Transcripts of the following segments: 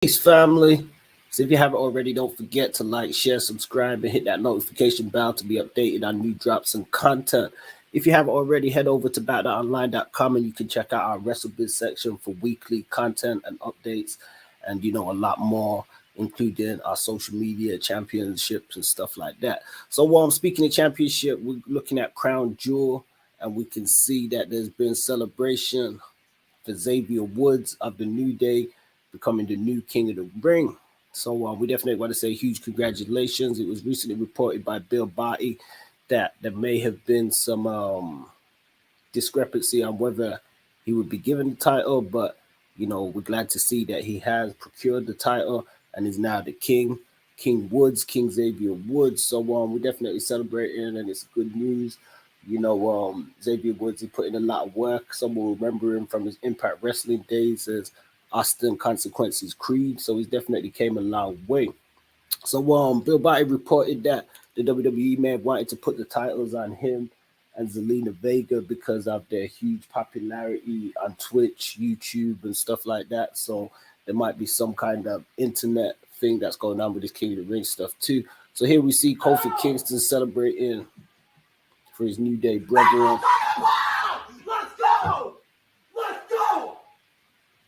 Peace, family. So if you haven't already, don't forget to like, share, subscribe, and hit that notification bell to be updated on new drops and content. If you haven't already, head over to battleonline.com and you can check out our WrestleBiz section for weekly content and updates, and a lot more, including our social media championships and stuff like that. So while I'm speaking of championship, we're looking at Crown Jewel, and we can see that there's been celebration for Xavier Woods of the New Day becoming the new king of the ring. So we definitely want to say huge congratulations. It was recently reported by Bill Barty that there may have been some discrepancy on whether he would be given the title, but we're glad to see that he has procured the title and is now the king. King Xavier Woods. So we're definitely celebrating, and it's good news. Xavier Woods, he put in a lot of work. Some will remember him from his Impact Wrestling days as Austin Consequences Creed. So he's definitely came a long way. So Bill Barty reported that the WWE may have wanted to put the titles on him and Zelina Vega because of their huge popularity on Twitch, YouTube, and stuff like that. So there might be some kind of internet thing that's going on with this King of the Ring stuff too. So here we see Kofi Kingston celebrating for his New Day brethren. Let's go! Let's go!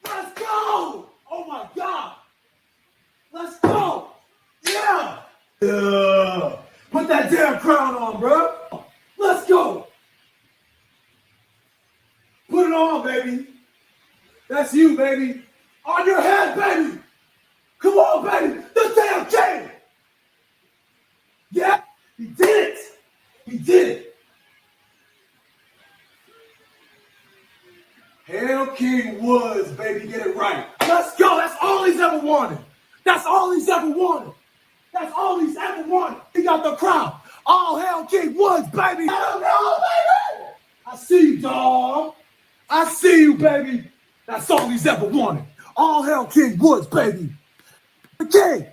Let's go! Oh my God! Let's go! Yeah! Put that damn crown on, bro! Let's go! Put it on, baby! That's you, baby! On your head, baby! Come on, baby! The damn king! Yeah! He did it! He did it! Hail King Woods, baby, get it right. Let's go. That's all he's ever wanted. That's all he's ever wanted. That's all he's ever wanted. He got the crown. All hail King Woods, baby. Hell no, baby. I see you, dog. I see you, baby. That's all he's ever wanted. All hail King Woods, baby. The king.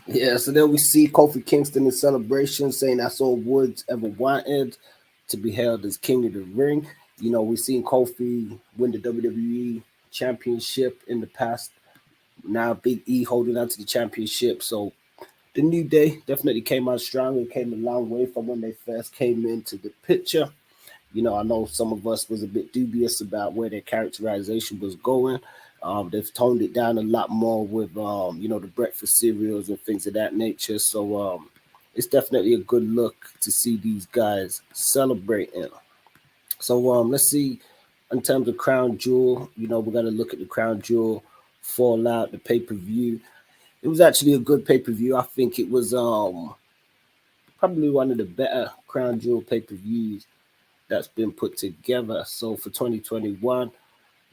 Yeah, so then we see Kofi Kingston in celebration saying that's all Woods ever wanted, to be held as king of the ring. We've seen Kofi win the WWE championship in the past. Now Big E holding on to the championship. So the New Day definitely came out strong and came a long way from when they first came into the picture. I know some of us was a bit dubious about where their characterization was going. They've toned it down a lot more with, the breakfast cereals and things of that nature. So it's definitely a good look to see these guys celebrating. So let's see, in terms of Crown Jewel, we're going to look at the Crown Jewel Fallout, the pay-per-view. It was actually a good pay-per-view. I think it was probably one of the better Crown Jewel pay-per-views that's been put together. So for 2021,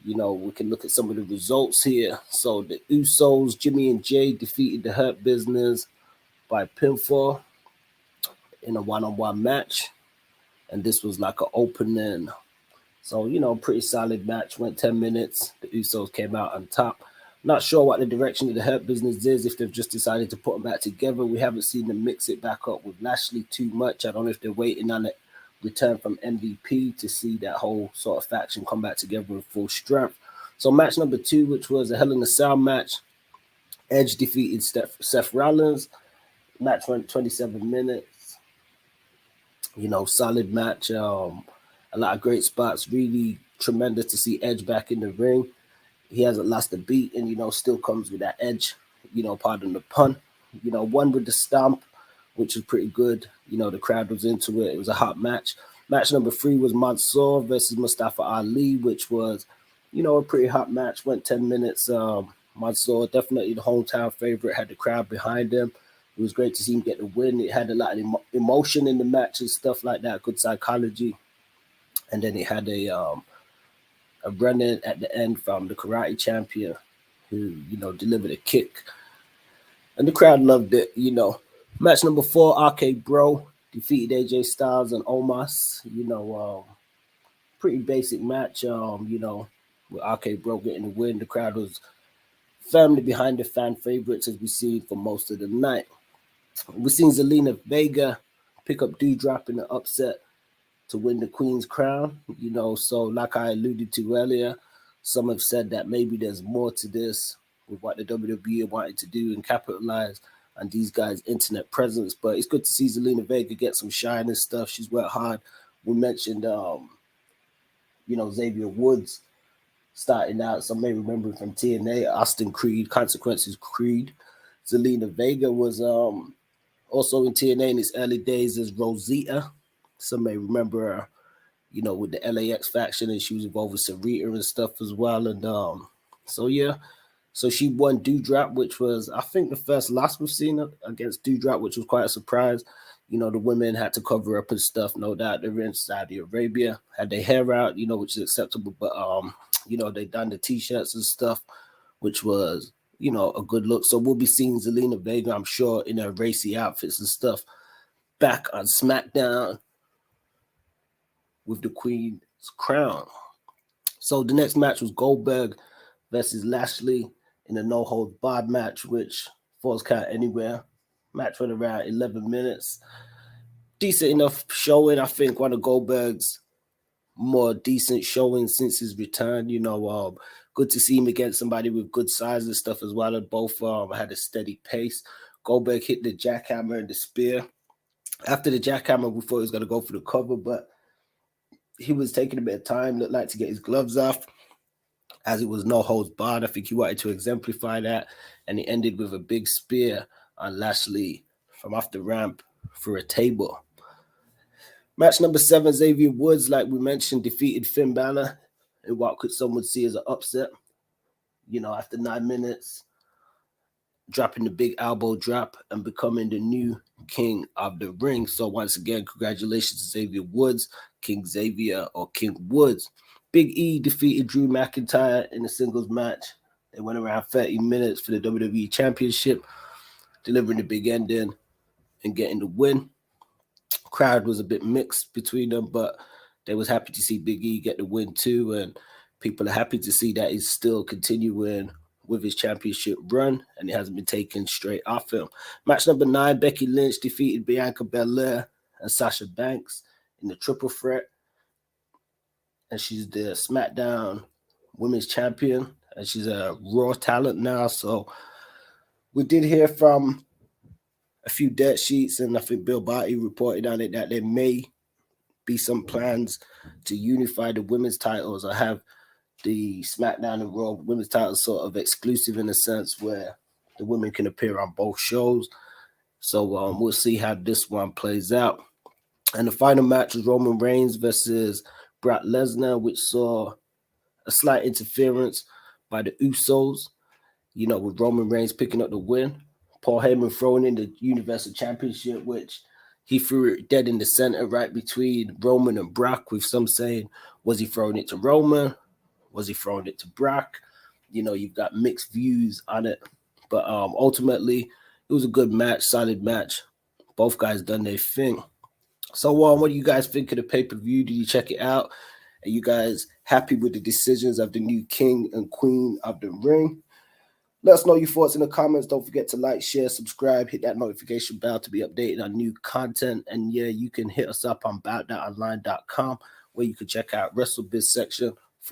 we can look at some of the results here. So the Usos, Jimmy and Jay, defeated the Hurt Business by pinfall in a one-on-one match. And this was like an opening. So, pretty solid match. Went 10 minutes. The Usos came out on top. Not sure what the direction of the Hurt Business is, if they've just decided to put them back together. We haven't seen them mix it back up with Lashley too much. I don't know if they're waiting on it return from MVP to see that whole sort of faction come back together in full strength. So match number 2, which was a Hell in a Cell match. Edge defeated Seth Rollins. Match went 27 minutes. Solid match. A lot of great spots. Really tremendous to see Edge back in the ring. He hasn't lost a beat and, still comes with that edge, pardon the pun. Won with the stomp, which was pretty good. The crowd was into it. It was a hot match. Match number 3 was Mansoor versus Mustafa Ali, which was, a pretty hot match. Went 10 minutes. Mansoor, definitely the hometown favorite, had the crowd behind him. It was great to see him get the win. It had a lot of emotion in the match and stuff like that, good psychology. And then it had a run-in at the end from the karate champion who, delivered a kick. And the crowd loved it, Match number 4, RK Bro defeated AJ Styles and Omos. Pretty basic match, with RK Bro getting the win. The crowd was firmly behind the fan favorites, as we see for most of the night. We've seen Zelina Vega pick up Doudrop in the upset to win the Queen's crown. So like I alluded to earlier, some have said that maybe there's more to this with what the WWE wanted to do and capitalize on these guys' internet presence. But it's good to see Zelina Vega get some shine and stuff. She's worked hard. We mentioned, Xavier Woods starting out. Some may remember from TNA, Austin Creed, Consequences Creed. Zelina Vega was also in TNA in its early days as Rosita. Some may remember her, with the LAX faction, and she was involved with Sarita and stuff as well. And so yeah, so she won Dewdrop, which was, I think, the first loss we've seen against Dewdrop, which was quite a surprise. The women had to cover up and stuff. No doubt they're in Saudi Arabia, had their hair out, which is acceptable. But they done the t-shirts and stuff, which was, a good look. So we'll be seeing Zelina Vega, I'm sure, in her racy outfits and stuff, back on SmackDown with the Queen's crown. So the next match was Goldberg versus Lashley in a no-holds-barred match, which falls count anywhere. Match went around 11 minutes. Decent enough showing. I think one of Goldberg's more decent showing since his return. Good to see him against somebody with good size and stuff as well. And both had a steady pace. Goldberg hit the jackhammer and the spear. After the jackhammer, we thought he was going to go for the cover, but he was taking a bit of time, looked like, to get his gloves off, as it was no holds barred. I think he wanted to exemplify that, and he ended with a big spear on Lashley from off the ramp for a table. Match number 7, Xavier Woods, like we mentioned, defeated Finn Balor in what could someone see as an upset. After 9 minutes, dropping the big elbow drop and becoming the new king of the ring. So once again, congratulations to Xavier Woods, King Xavier or King Woods. Big E defeated Drew McIntyre in a singles match. They went around 30 minutes for the WWE Championship, delivering the big ending and getting the win. Crowd was a bit mixed between them, but they was happy to see Big E get the win too, and people are happy to see that he's still continuing with his championship run, and it hasn't been taken straight off him. Match number 9, Becky Lynch defeated Bianca Belair and Sasha Banks in the triple threat, and she's the SmackDown Women's Champion, and she's a Raw talent now. So we did hear from a few dirt sheets, and I think Bill Barty reported on it that there may be some plans to unify the women's titles or have the SmackDown and Raw women's titles sort of exclusive in a sense where the women can appear on both shows. So we'll see how this one plays out. And the final match was Roman Reigns versus Brock Lesnar, which saw a slight interference by the Usos, with Roman Reigns picking up the win. Paul Heyman throwing in the Universal Championship, which he threw it dead in the center right between Roman and Brock, with some saying, was he throwing it to Roman? Was he throwing it to Brock? You've got mixed views on it. But ultimately, it was a good match, solid match. Both guys done their thing. So what do you guys think of the pay-per-view? Did you check it out? Are you guys happy with the decisions of the new king and queen of the ring? Let us know your thoughts in the comments. Don't forget to like, share, subscribe, hit that notification bell to be updated on new content. And yeah, you can hit us up on bout.online.com where you can check out WrestleBiz section